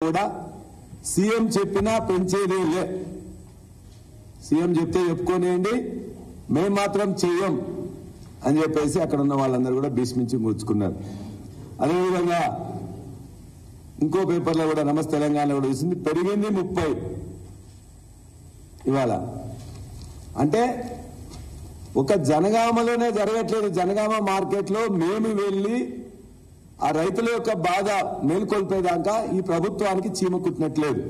కూడా సీఎం చెప్పినా పెంచేదే లే. సీఎం చెప్తే చెప్పుకోనేయండి, మేము మాత్రం చెయ్యం అని చెప్పేసి అక్కడ ఉన్న వాళ్ళందరూ కూడా భీష్మించి కూర్చుకున్నారు. అదేవిధంగా ఇంకో పేపర్లో కూడా నమస్తే తెలంగాణ కూడా చూసింది, పెరిగింది 30 ఇవాళ. అంటే ఒక జనగామలోనే జరగట్లేదు. జనగామ మార్కెట్లో మేము వెళ్ళి ఆ రైతుల యొక్క బాధ మేల్కొల్పేదాకా ఈ ప్రభుత్వానికి చీమ కుట్టినట్లేదు.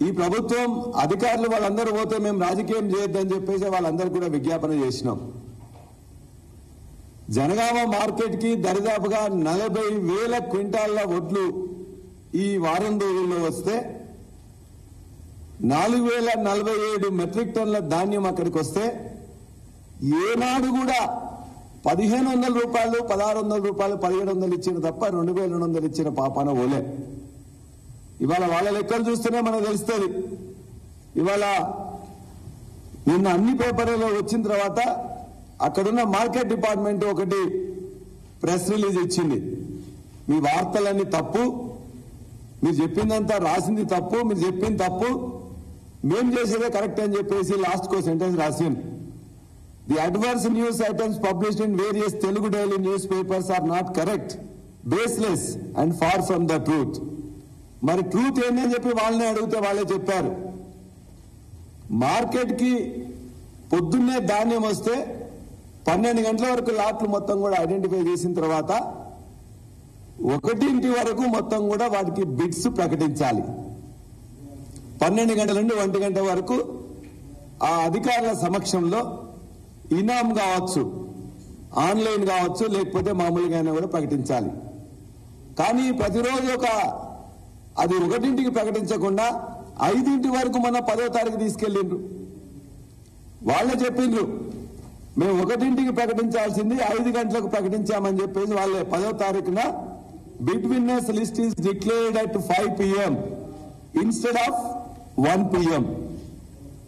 ఈ ప్రభుత్వం అధికారులు వాళ్ళందరూ పోతే మేము రాజకీయం చేయొద్దని చెప్పేసి వాళ్ళందరూ కూడా విజ్ఞాపన చేసినాం. జనగామ మార్కెట్ కి దరిదాపుగా 40,000 క్వింటాళ్ల వడ్లు ఈ వారం రోజుల్లో వస్తే 4,047 మెట్రిక్ టన్నుల ధాన్యం అక్కడికి వస్తే ఏనాడు కూడా 1,500 రూపాయలు, 1,600 రూపాయలు, 1,700 ఇచ్చిన తప్ప 2,200 ఇచ్చిన పాపాన ఓలే. ఇవాళ వాళ్ళ లెక్కలు చూస్తేనే మనకు తెలుస్తుంది. ఇవాళ నిన్న అన్ని పేపర్లలో వచ్చిన తర్వాత అక్కడున్న మార్కెట్ డిపార్ట్మెంట్ ఒకటి ప్రెస్ రిలీజ్ ఇచ్చింది. మీ వార్తలన్నీ తప్పు, మీరు చెప్పిందంతా రాసింది తప్పు, మీరు చెప్పింది తప్పు, మేం చేసేదే కరెక్ట్ అని చెప్పేసి లాస్ట్ సెంటెన్స్ రాసింది. The adverse news items published in various Telugu daily newspapers are not correct, baseless and far from the truth. మరి ట్రూత్ ఏంటని చెప్పి వాళ్ళని అడిగితే వాళ్ళే చెప్పారు. మార్కెట్ కి పొద్దున్నే ధాన్యం వస్తే 12 గంటల వరకు లాట్లు మొత్తం కూడా ఐడెంటిఫై చేసిన తర్వాత 1 వరకు మొత్తం కూడా వాటికి బిడ్స్ ప్రకటించాలి. 12 గంటల నుండి 1 గంట వరకు ఆ అధికారుల సమక్షంలో ఇనాం కావచ్చు, ఆన్లైన్ కావచ్చు, లేకపోతే మామూలుగానే కూడా ప్రకటించాలి. కానీ ప్రతిరోజు అది 1ంటికి ప్రకటించకుండా 5 వరకు మన 10వ తారీఖు తీసుకెళ్లిండ్రు. వాళ్ళే చెప్పిండ్రు మేము 1ంటికి ప్రకటించాల్సింది 5 గంటలకు ప్రకటించామని చెప్పేసి వాళ్ళే 10వ తారీఖున bid winners list is declared at 5 PM instead of 1 PM.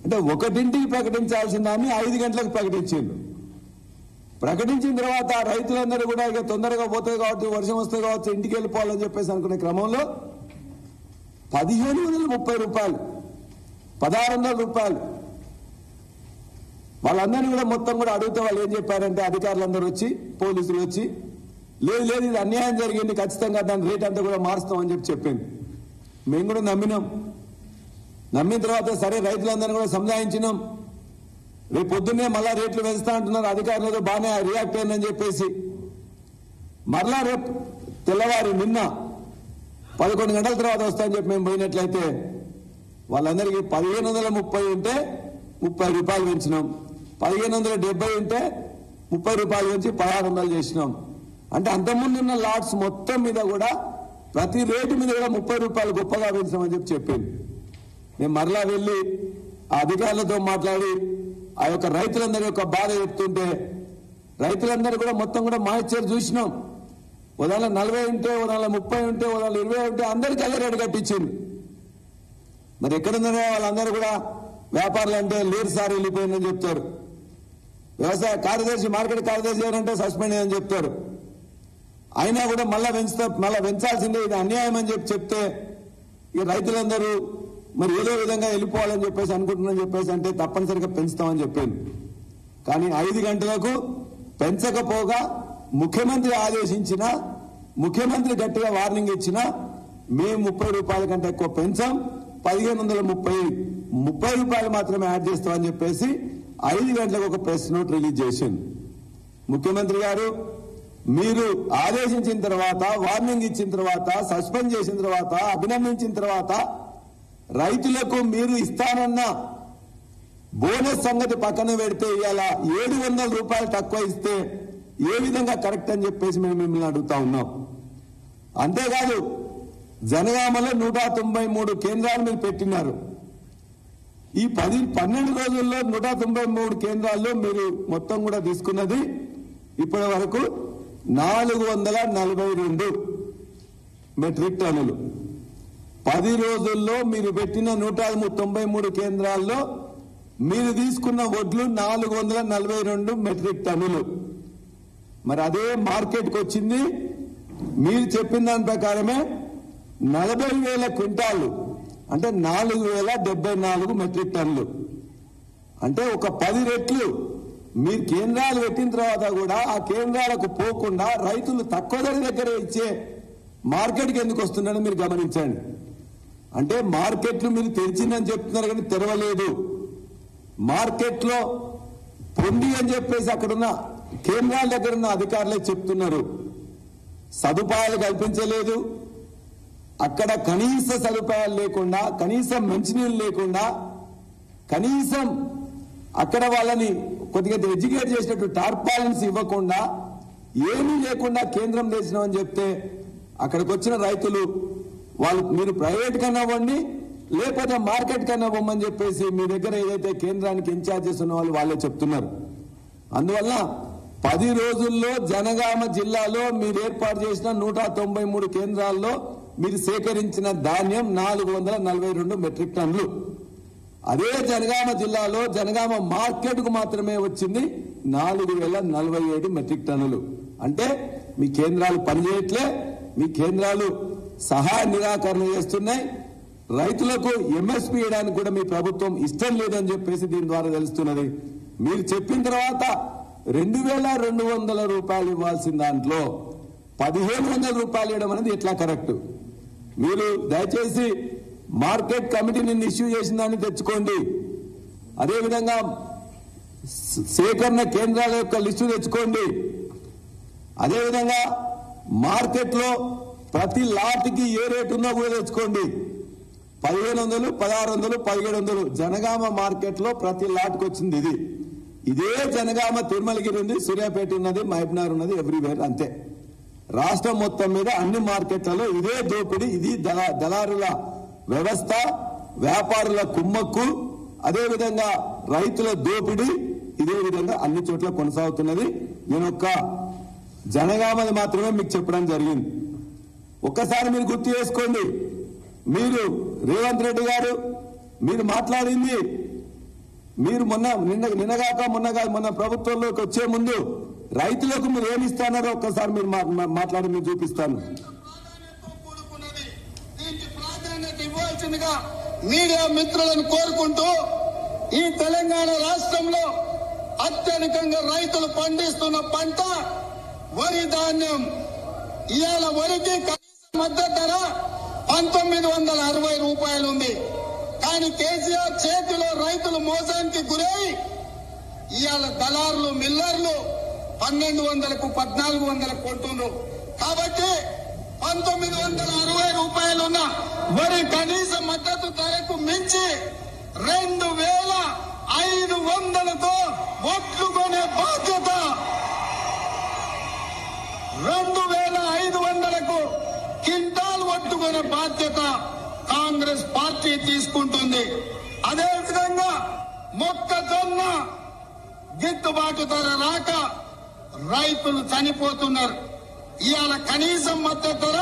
అంటే 1ంటికి ప్రకటించాల్సిన దాన్ని 5 గంటలకు ప్రకటించిండు. ప్రకటించిన తర్వాత రైతులందరూ కూడా ఇక తొందరగా పోతుంది కావచ్చు, వర్షం వస్తుంది కావచ్చు, ఇంటికి వెళ్ళిపోవాలని చెప్పేసి అనుకునే క్రమంలో 1,530 రూపాయలు, 1,600 రూపాయలు వాళ్ళందరినీ కూడా మొత్తం కూడా అడిగితే వాళ్ళు ఏం చెప్పారంటే అధికారులందరూ వచ్చి, పోలీసులు వచ్చి, లేదు ఇది అన్యాయం జరిగింది, ఖచ్చితంగా దాని రేట్ అంతా కూడా మారుస్తామని చెప్పింది. మేము కూడా నమ్మిన తర్వాత సరే రైతులందరినీ కూడా సంజాయించినాం. రేపు పొద్దున్నే మళ్ళా రేట్లు పెంచుతా అంటున్నారు అధికారులతో, బాగానే రియాక్ట్ అయిందని చెప్పేసి మరలా రేపు తెల్లవారు నిన్న 11 గంటల తర్వాత వస్తామని చెప్పి మేము పోయినట్లయితే వాళ్ళందరికీ 1,530 ఉంటే 30 రూపాయలు పెంచినాం, 1,570 ఉంటే 30 రూపాయలు పెంచి 1,600 చేసినాం. అంటే అంతకుముందు ఉన్న లాట్స్ మొత్తం మీద కూడా ప్రతి రేటు మీద కూడా 30 రూపాయలు గొప్పగా పెంచినామని చెప్పింది. మేము మరలా వెళ్ళి ఆ అధికారులతో మాట్లాడి ఆ యొక్క రైతులందరి యొక్క బాధ చెప్తుంటే రైతులందరూ కూడా మొత్తం కూడా మాయిచ్చారు చూసినాం. ఉదాహరణ 40 ఉంటే, ఉదాహరణ 30 ఉంటే, ఉదాహరణ 20 ఉంటే అందరికీ అదే రేటు కట్టించింది. మరి ఎక్కడున్నారో వాళ్ళందరూ కూడా వ్యాపారులు అంటే లేరు సార్ వెళ్ళిపోయిందని చెప్తారు. వ్యవసాయ కార్యదర్శి, మార్కెట్ కార్యదర్శి ఎవరంటే సస్పెండ్ అయ్యని చెప్తారు. అయినా కూడా మళ్ళా పెంచాల్సిందే, ఇది అన్యాయం అని చెప్తే ఈ రైతులందరూ మరి ఏదో విధంగా వెళ్ళిపోవాలని చెప్పేసి అనుకుంటున్నామని చెప్పేసి అంటే తప్పనిసరిగా పెంచుతామని చెప్పింది. కానీ 5 గంటలకు పెంచకపోగా ముఖ్యమంత్రి ఆదేశించిన, ముఖ్యమంత్రి గట్టిగా వార్నింగ్ ఇచ్చినా మేము 30 రూపాయల కంటే ఎక్కువ పెంచాం, 1,530 రూపాయలు మాత్రమే యాడ్ చేస్తామని చెప్పేసి 5 గంటలకు ఒక ప్రెస్ నోట్ రిలీజ్ చేసింది. ముఖ్యమంత్రి గారు మీరు ఆదేశించిన తర్వాత, వార్నింగ్ ఇచ్చిన తర్వాత, సస్పెండ్ చేసిన తర్వాత, అభినందించిన తర్వాత రైతులకు మీరు ఇస్తానన్న బోనస్ సంగతి పక్కన పెడితే ఇవాళ 700 రూపాయలు తక్కువ ఇస్తే ఏ విధంగా కరెక్ట్ అని చెప్పేసి మేము మిమ్మల్ని అడుగుతా ఉన్నాం. అంతేకాదు జనగామలో 193 కేంద్రాలు మీరు పెట్టినారు. ఈ 12 రోజుల్లో 193 కేంద్రాల్లో మీరు మొత్తం కూడా తీసుకున్నది ఇప్పటి వరకు 442 మెట్రిక్ టన్నులు. 10 రోజుల్లో మీరు పెట్టిన 193 కేంద్రాల్లో మీరు తీసుకున్న వడ్లు 442 మెట్రిక్ టన్నులు. మరి అదే మార్కెట్కి వచ్చింది మీరు చెప్పిన దాని ప్రకారమే 40,000 క్వింటాలు అంటే 4,074 మెట్రిక్ టన్నులు అంటే ఒక 10 రెట్లు మీరు కేంద్రాలు పెట్టిన తర్వాత కూడా ఆ కేంద్రాలకు పోకుండా రైతులు తక్కువ ధర దగ్గర ఇచ్చే మార్కెట్కి ఎందుకు వస్తున్నారని మీరు గమనించండి. అంటే మార్కెట్లు మీరు తెరిచిందని చెప్తున్నారు కానీ తెరవలేదు. మార్కెట్లో పొండి అని చెప్పేసి అక్కడున్న కేంద్రాల దగ్గర ఉన్న అధికారులే చెప్తున్నారు. సదుపాయాలు కల్పించలేదు. అక్కడ కనీస సదుపాయాలు లేకుండా, కనీసం మంచినీళ్ళు లేకుండా, కనీసం అక్కడ వాళ్ళని కొద్దిగా ఎడ్యుకేట్ చేసినట్టు టార్పాలిన్స్ ఇవ్వకుండా, ఏమీ లేకుండా కేంద్రం చేసినామని చెప్తే అక్కడికి వచ్చిన రైతులు వాళ్ళు మీరు ప్రైవేట్ కన్నా ఇవ్వండి లేకపోతే మార్కెట్ కన్నా ఇవ్వమని చెప్పేసి మీ దగ్గర ఏదైతే కేంద్రానికి ఇన్ఛార్జెస్ ఉన్న వాళ్ళే చెప్తున్నారు. అందువల్ల 10 రోజుల్లో జనగామ జిల్లాలో మీరు ఏర్పాటు చేసిన 193 కేంద్రాల్లో మీరు సేకరించిన ధాన్యం 442 మెట్రిక్ టన్నులు. అదే జనగామ జిల్లాలో జనగామ మార్కెట్ కు మాత్రమే వచ్చింది 4,047 మెట్రిక్ టన్నులు. అంటే మీ కేంద్రాలు పనిచేయట్లే, మీ కేంద్రాలు సహాయ నిరాకరణ చేస్తున్నాయి. రైతులకు ఎంఎస్పీ ఇవ్వడానికి కూడా మీ ప్రభుత్వం ఇష్టం లేదని చెప్పేసి దీని ద్వారా తెలుస్తున్నది. మీరు చెప్పిన తర్వాత 2,200 రూపాయలు ఇవ్వాల్సిన దాంట్లో 1,500 రూపాయలు ఇవ్వడం అనేది ఎట్లా కరెక్ట్? మీరు దయచేసి మార్కెట్ కమిటీని ఇష్యూ చేసిన దాన్ని తెచ్చుకోండి. అదేవిధంగా సేకరణ కేంద్రాల యొక్క లిస్టు తెచ్చుకోండి. అదేవిధంగా మార్కెట్లో ప్రతి లాట్కి ఏ రేటు ఉన్నా కూడా తెచ్చుకోండి. 1,500, 1,600, 1,700 జనగామ మార్కెట్ లో ప్రతి లాట్కి వచ్చింది ఇది. ఇదే జనగామ తిరుమలగిరి ఉంది, సూర్యాపేట ఉన్నది, మహబూబ్నగర్ ఉన్నది, ఎవ్రీవేర్ అంతే. రాష్ట్రం మొత్తం మీద అన్ని మార్కెట్లలో ఇదే దోపిడీ, ఇది దళారుల వ్యవస్థ, వ్యాపారుల కుమ్మక్కు, అదేవిధంగా రైతుల దోపిడీ ఇదే విధంగా అన్ని చోట్ల కొనసాగుతున్నది. నేను ఒక్క జనగామది మాత్రమే మీకు చెప్పడం జరిగింది. ఒక్కసారి మీరు గుర్తు చేసుకోండి. మీరు రేవంత్ రెడ్డి గారు మీరు మాట్లాడింది, మీరు మొన్న ప్రభుత్వంలోకి వచ్చే ముందు రైతులకు మీరు ఏమి ఇస్తారో ఒక్కసారి మీరు మాట్లాడి మీరు చూపిస్తాను. మీడియా మిత్రులను కోరుకుంటూ ఈ తెలంగాణ రాష్ట్రంలో అత్యధికంగా రైతులు పండిస్తున్న పంట వరి ధాన్యం. ఇవాళ వరికి కనీస మద్దతు ధర 1,960 రూపాయలు ఉంది. కానీ కేసీఆర్ చేతిలో రైతులు మోసానికి గురై ఇవాళ దళారులు మిల్లర్లు 1,200కు 1,400 కొంటున్నారు. కాబట్టి 1,960 రూపాయలున్న వరి కనీస మద్దతు ధరకు మించి 2,500తో ఒట్లు కొనే బాధ్యత 2,500కు క్వింటాల్ ఒట్టుకునే బాధ్యత కాంగ్రెస్ పార్టీ తీసుకుంటుంది. అదేవిధంగా మొక్కజొన్న గిట్టుబాటు ధర రాక రైతులు చనిపోతున్నారు. ఇవాళ కనీసం మద్దతు ధర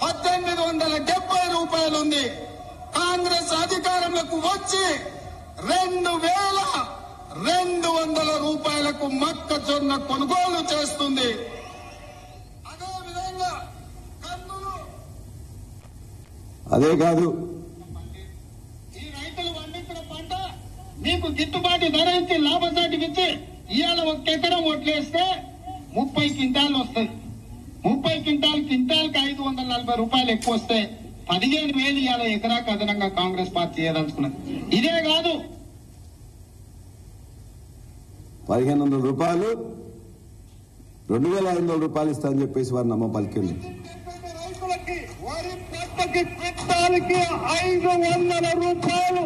1,870 రూపాయలు ఉంది. కాంగ్రెస్ అధికారంలోకి వచ్చి 2,200 రూపాయలకు మొక్కజొన్న కొనుగోలు చేస్తుంది. అదేవిధంగా కందులు అదే కాదు ఈ రైతులు పండించిన పంట మీకు గిట్టుబాటు ధర ఇచ్చి లాభసాటికి ఇచ్చి ఇవాళ 1 ఎకరం ఒట్లేస్తే 30 క్వింటాలు వస్తాయి. 30 క్వింటాల్కి 540 రూపాయలు ఎక్కువ వస్తే 15,000 ఇవాళ ఎకరాకు అదనంగా కాంగ్రెస్ పార్టీ చేయదలుచుకున్నది. ఇదే కాదు 1,500 రూపాయలు 2,500 రూపాయలు ఇస్తా అని చెప్పేసి వారు నమ్మ పలికింది. రైతులకి వరి పంటకి క్వింటాల్కి 500 రూపాయలు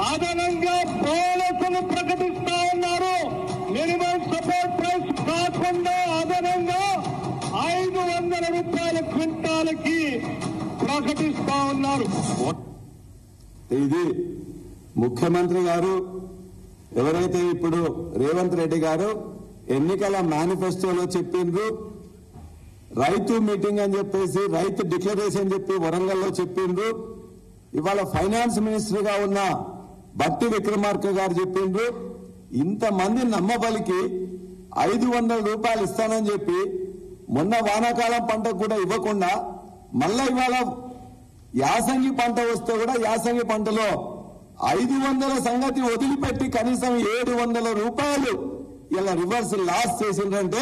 అదనంగా బోనసులు ప్రకటిస్తా ఉన్నారు. మినిమం సపోర్ట్ ప్రైస్ కాకుండా అదనంగా 500 రూపాయల క్వింటాలకి ప్రకటిస్తా ఉన్నారు. ఇది ముఖ్యమంత్రి గారు ఎవరైతే ఇప్పుడు రేవంత్ రెడ్డి గారు ఎన్నికల మేనిఫెస్టోలో చెప్పిండ్రు, రైతు మీటింగ్ అని చెప్పేసి రైతు డిక్లరేషన్ చెప్పి వరంగల్లో చెప్పిండ్రు. ఇవాళ ఫైనాన్స్ మినిస్టర్ గా ఉన్న బట్టి విక్రమార్క గారు చెప్పిండ్రు. ఇంతమంది నమ్మబలికి 500 రూపాయలు ఇస్తానని చెప్పి మొన్న వానాకాలం పంటకు కూడా ఇవ్వకుండా మళ్ళా ఇవాళ యాసంగి పంట వస్తే కూడా యాసంగి పంటలో 500 సంగతి వదిలిపెట్టి కనీసం 700 రూపాయలు ఇలా రివర్స్ లాస్ చేసిందంటే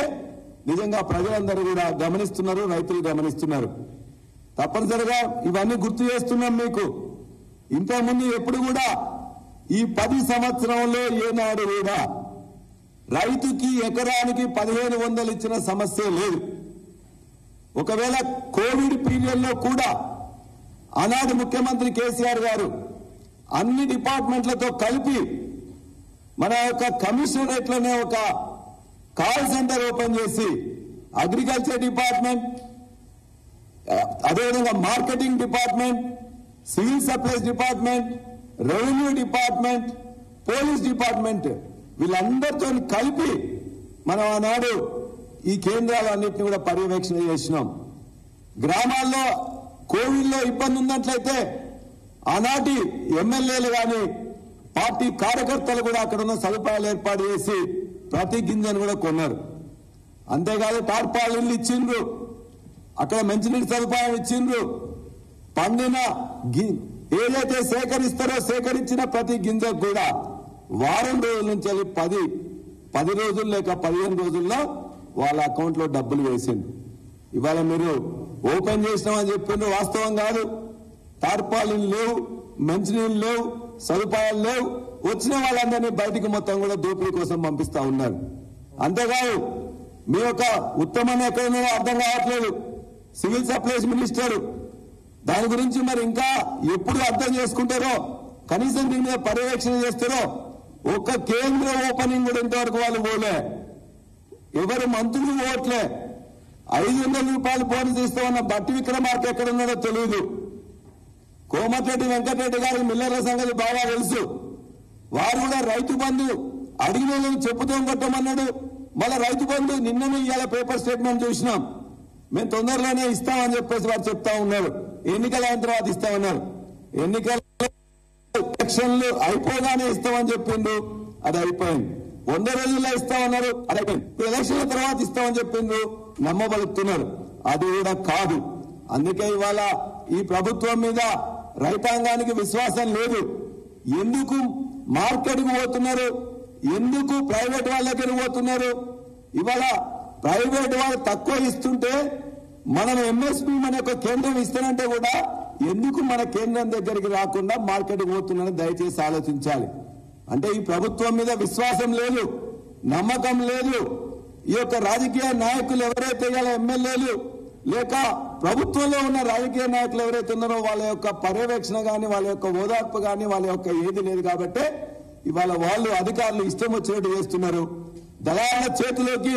నిజంగా ప్రజలందరూ కూడా గమనిస్తున్నారు, రైతులు గమనిస్తున్నారు. తప్పనిసరిగా ఇవన్నీ గుర్తు చేస్తున్నాం మీకు. ఇంతకుముందు ఎప్పుడు కూడా ఈ 10 సంవత్సరంలో ఏనాడు కూడా రైతుకి ఎకరానికి 1500 ఇచ్చిన సమస్య లేదు. ఒకవేళ కోవిడ్ పీరియడ్ లో కూడా ఆనాడు ముఖ్యమంత్రి కేసీఆర్ గారు అన్ని డిపార్ట్మెంట్లతో కలిపి మన యొక్క కమిషనరేట్లోనే ఒక కాల్ సెంటర్ ఓపెన్ చేసి అగ్రికల్చర్ డిపార్ట్మెంట్, అదేవిధంగా marketing department, civil supplies department, revenue department, police department వీళ్ళందరితో కలిపి మనం ఆనాడు ఈ కేంద్రాలన్నింటినీ కూడా పర్యవేక్షణ చేసినాం. గ్రామాల్లో కోవిడ్ లో ఇబ్బంది ఉన్నట్లయితే ఆనాటి ఎమ్మెల్యేలు కానీ పార్టీ కార్యకర్తలు కూడా అక్కడ ఉన్న సదుపాయాలు ఏర్పాటు చేసి ప్రతి గింజను కూడా కొన్నారు. అంతేకాదు టార్పాలిన్లు ఇచ్చిండ్రు, అక్కడ మంచినీటి సదుపాయం ఇచ్చిండ్రు. పండిన ఏదైతే సేకరిస్తారో సేకరించిన ప్రతి గింజకు కూడా వారం రోజుల నుంచి 10 రోజులు లేక 15 రోజుల్లో వాళ్ళ అకౌంట్ లో డబ్బులు వేసింది. ఇవాళ మీరు ఓపెన్ చేసినామని చెప్పిండ్రు, వాస్తవం కాదు. టార్పాలిన్ లేవు, మంచినీళ్ళు లేవు, సదుపాయాలు లేవు. వచ్చిన వాళ్ళందరినీ బయటికి మొత్తం కూడా దోపిడీ కోసం పంపిస్తా ఉన్నారు. అంతేకాదు మీ యొక్క ఉత్తమం ఎక్కడున్నారో అర్థం కావట్లేదు. సివిల్ సప్లైస్ మినిస్టర్ దాని గురించి మరి ఇంకా ఎప్పుడు అర్థం చేసుకుంటారో, కనీసం దీని మీద పర్యవేక్షణ చేస్తారో. ఒక్క కేంద్ర ఓపెనింగ్ కూడా ఇంతవరకు వాళ్ళు పోలే, ఎవరు మంత్రులు పోవట్లే. 500 రూపాయలు బోనస్ ఇస్తామన్న బట్టి విక్రమార్క ఎక్కడున్నాడో తెలియదు. కోమటిరెడ్డి వెంకటరెడ్డి గారికి మిల్లర్ల సంగతి బాగా తెలుసు. వారు కూడా రైతు బంధు అడిగిన వాళ్ళని చెప్పుతో కొట్టమన్నాడు. మళ్ళీ రైతు బంధు నిన్ననే ఇవాళ పేపర్ స్టేట్మెంట్ చూసినాం, మేము తొందరలోనే ఇస్తామని చెప్పేసి వారు చెప్తా ఉన్నారు. ఎన్నికల అయిన తర్వాత ఇస్తామన్నారు. ఎన్నికల ఎలక్షన్లు అయిపోగానే ఇస్తామని చెప్పిండు, అది అయిపోయింది. 100 రోజుల్లో ఇస్తామన్నారు, అది అయిపోయింది. ఎలక్షన్ల తర్వాత ఇస్తామని చెప్పిండ్రు, నమ్మబలుతున్నారు. అది కూడా కాదు. అందుకే ఇవాళ ఈ ప్రభుత్వం మీద రైతాంగానికి విశ్వాసం లేదు. ఎందుకు మార్కెట్కు పోతున్నారు, ఎందుకు ప్రైవేట్ వాళ్ళ దగ్గర పోతున్నారు? ఇవాళ ప్రైవేట్ వాళ్ళు తక్కువ ఇస్తుంటే మనం ఎంఎస్పీ మన యొక్క కేంద్రం ఇస్తానంటే కూడా ఎందుకు మన కేంద్రం దగ్గరికి రాకుండా మార్కెట్కి పోతున్నారని దయచేసి ఆలోచించాలి. అంటే ఈ ప్రభుత్వం మీద విశ్వాసం లేదు, నమ్మకం లేదు. ఈ యొక్క రాజకీయ నాయకులు ఎవరైతే ఇలా ఎమ్మెల్యేలు లేక ప్రభుత్వంలో ఉన్న రాజకీయ నాయకులు ఎవరైతే ఉన్నారో వాళ్ళ యొక్క పర్యవేక్షణ కానీ, వాళ్ళ యొక్క ఓదార్పు కానీ, వాళ్ళ యొక్క ఏది లేదు. కాబట్టి ఇవాళ వాళ్ళు అధికారులు ఇష్టం వచ్చినట్టు చేస్తున్నారు. దళాల చేతిలోకి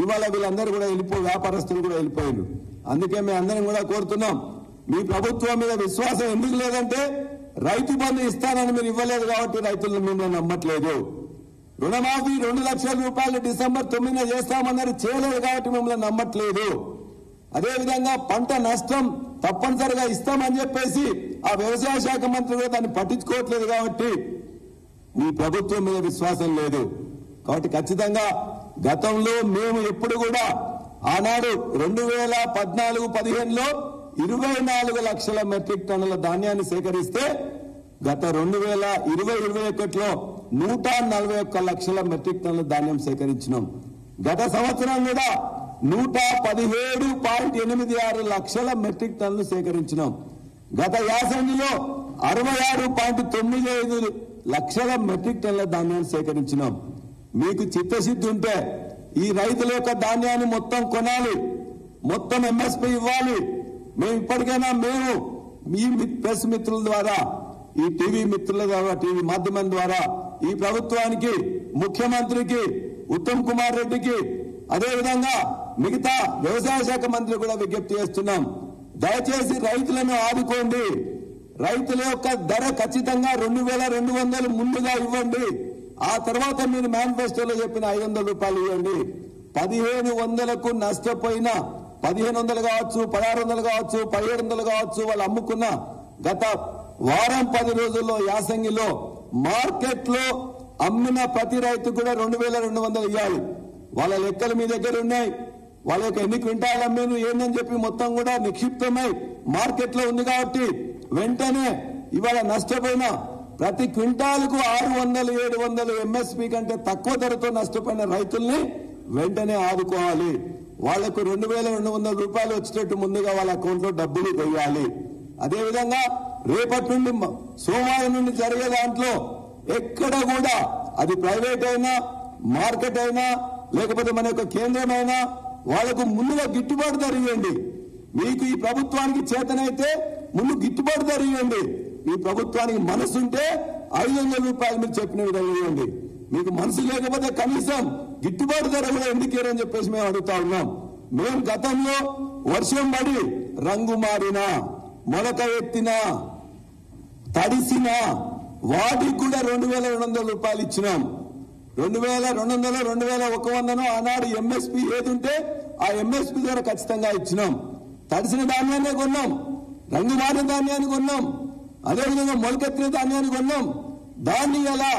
ఇవాళ వీళ్ళందరూ కూడా వ్యాపారస్తులు కూడా వెళ్ళిపోయారు. అందుకే మేము అందరం కూడా కోరుతున్నాం, మీ ప్రభుత్వం మీద విశ్వాసం ఎందుకు లేదంటే రైతు బంధు ఇస్తానని మీరు ఇవ్వలేదు కాబట్టి రైతులను మిమ్మల్ని నమ్మట్లేదు. రుణమాఫీ 2 లక్షల రూపాయలు డిసెంబర్ 9న చేస్తామన్నారు, చేయలేదు కాబట్టి మిమ్మల్ని నమ్మట్లేదు. అదేవిధంగా పంట నష్టం తప్పనిసరిగా ఇస్తామని చెప్పేసి ఆ వ్యవసాయ శాఖ మంత్రి కూడా దాన్ని పట్టించుకోవట్లేదు కాబట్టి మీ ప్రభుత్వం మీద విశ్వాసం లేదు. కాబట్టి ఖచ్చితంగా గతంలో మేము ఎప్పుడు కూడా ఆనాడు 2014-15లో 24 లక్షల మెట్రిక్ టన్నుల ధాన్యాన్ని సేకరిస్తే గత 2020-21లో 141 లక్షల మెట్రిక్ టన్నుల ధాన్యం సేకరించినాం. గత సంవత్సరం కూడా 117.86 లక్షల మెట్రిక్ టన్నులు సేకరించినాం. గత యాసంగిలో 66.95 లక్షల మెట్రిక్ టన్నుల ధాన్యాన్ని సేకరించినాం. మీకు చిత్తశుద్ధి ఉంటే ఈ రైతుల యొక్క ధాన్యాన్ని మొత్తం కొనాలి, మొత్తం ఎంఎస్పీ ఇవ్వాలి. మేము ఇప్పటికైనా ఈ ప్రెస్ మిత్రుల ద్వారా, ఈ టీవీ మిత్రుల ద్వారా, టీవీ మాధ్యమం ద్వారా ఈ ప్రభుత్వానికి, ముఖ్యమంత్రికి, ఉత్తమ్ కుమార్ రెడ్డికి, అదేవిధంగా మిగతా వ్యవసాయ శాఖ మంత్రి కూడా విజ్ఞప్తి చేస్తున్నాం. దయచేసి రైతులను ఆదుకోండి. రైతుల యొక్క ధర ఖచ్చితంగా 2200 ముందుగా ఇవ్వండి. ఆ తర్వాత మీరు మేనిఫెస్టోలో చెప్పిన 500 రూపాయలు ఇవ్వండి. 1500కు నష్టపోయిన 1500 కావచ్చు, 1600 కావచ్చు, 1700 కావచ్చు, వాళ్ళు అమ్ముకున్న గత వారం 10 రోజుల్లో యాసంగిలో మార్కెట్ లో అమ్మిన ప్రతి రైతు కూడా 2200 ఇవ్వాలి. వాళ్ళ లెక్కలు మీ దగ్గర ఉన్నాయి. వాళ్ళ యొక్క ఎన్ని క్వింటాలు అమ్మేను ఏందని చెప్పి మొత్తం కూడా నిక్షిప్తమై మార్కెట్లో ఉంది కాబట్టి వెంటనే ఇవాళ నష్టపోయిన ప్రతి క్వింటాల్కు 600, 700 ఎంఎస్పీ కంటే తక్కువ ధరతో నష్టపోయిన రైతుల్ని వెంటనే ఆదుకోవాలి. వాళ్లకు 2200 రూపాయలు వచ్చేటట్టు ముందుగా వాళ్ళ అకౌంట్లో డబ్బులు వేయాలి. అదేవిధంగా రేపటి నుండి సోమవారం నుండి జరిగే దాంట్లో ఎక్కడ కూడా అది ప్రైవేట్ అయినా మార్కెట్ అయినా లేకపోతే మన యొక్క కేంద్రమైనా వాళ్లకు ముందుగా గిట్టుబాటు ధర ఇవ్వండి. మీకు ఈ ప్రభుత్వానికి చేతనైతే ముందు గిట్టుబాటు ధర ఇవ్వండి. ఈ ప్రభుత్వానికి మనసుంటే 500 రూపాయలు మీరు చెప్పిన విధంగా ఇవ్వండి. మీకు మనసు లేకపోతే కనీసం గిట్టుబాటు ధర కూడా ఎందుకేరని చెప్పేసి మేము అడుగుతా ఉన్నాం. మేము గతంలో వర్షం పడి రంగు మారినా మొలక ఎత్తినా తడిసినా వాటికి కూడా 2200 రూపాయలు ఇచ్చినాం. 2200, 2100 ఆనాడు ఎంఎస్పీ ఏదుంటే ఆ ఎంఎస్పీ ధర ఖచ్చితంగా ఇచ్చినాం. తడిసిన ధాన్యాన్ని కొన్నాం, రంగు మారిన ధాన్యాన్ని కొన్నాం, అదేవిధంగా మొలకెత్తిన ధాన్యాన్ని కొన్నాం. దాన్ని ఎలా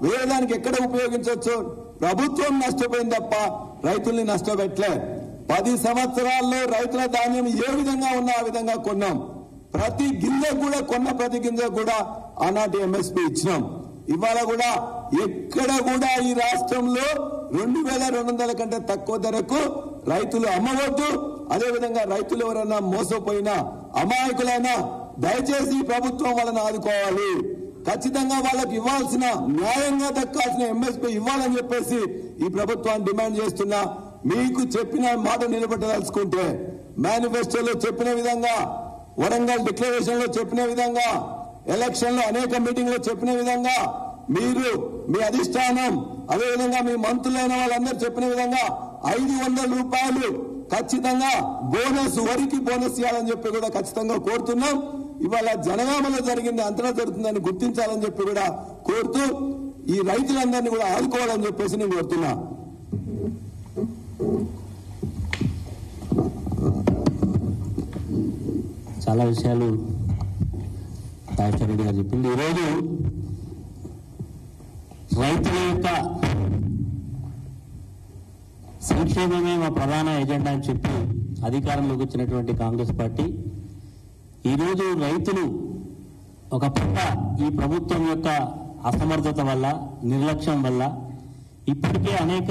వేయడానికి ఎక్కడ ఉపయోగించవచ్చు? ప్రభుత్వం నష్టపోయింది తప్ప రైతుల్ని నష్టపెట్టలే. 10 సంవత్సరాల్లో రైతుల ధాన్యం ఏ విధంగా ఉన్నా ఆ విధంగా కొన్నాం. ప్రతి గింజ కూడా కొన్న ప్రతి గింజ కూడా ఆనాటి ఎంఎస్పీ ఇచ్చినాం. ఇవాళ కూడా ఎక్కడ కూడా ఈ రాష్ట్రంలో 2200 కంటే తక్కువ ధరకు రైతులు అమ్మవద్దు. అదేవిధంగా రైతులు ఎవరైనా మోసపోయినా అమాయకులైనా దయచేసి ప్రభుత్వం వాళ్ళని ఆదుకోవాలి. ఖచ్చితంగా వాళ్ళకి ఇవ్వాల్సిన న్యాయంగా దక్కాల్సిన ఎంఎస్పీ ఇవ్వాలని చెప్పేసి ఈ ప్రభుత్వాన్ని డిమాండ్ చేస్తున్నా. మీకు చెప్పిన మాట నిలబెట్టదలుచుకుంటే మేనిఫెస్టోలో చెప్పిన విధంగా, వరంగల్ డిక్లరేషన్ లో చెప్పిన విధంగా, ఎలక్షన్ లో అనేక మీటింగ్ లో చెప్పిన విధంగా మీరు మీ అధిష్టానం అదేవిధంగా మీ మంత్రులైన వాళ్ళందరూ చెప్పిన విధంగా 500 రూపాయలు ఖచ్చితంగా బోనస్, వరికి బోనస్ ఇవ్వాలని చెప్పి కూడా ఖచ్చితంగా కోరుతున్నాం. ఇవాళ జనగామలో జరిగింది అంతటా జరుగుతుందని గుర్తించాలని చెప్పి కూడా కోరుతూ ఈ రైతులందరినీ కూడా ఆదుకోవాలని చెప్పేసి నేను కోరుతున్నా. చాలా విషయాలు రాజశేఖర రెడ్డి గారు చెప్పింది. ఈరోజు రైతుల యొక్క సంక్షేమమే మా ప్రధాన ఎజెండా అని చెప్పి అధికారంలోకి వచ్చినటువంటి కాంగ్రెస్ పార్టీ ఈరోజు రైతులు ఒక పక్క ఈ ప్రభుత్వం యొక్క అసమర్థత వల్ల, నిర్లక్ష్యం వల్ల ఇప్పటికే అనేక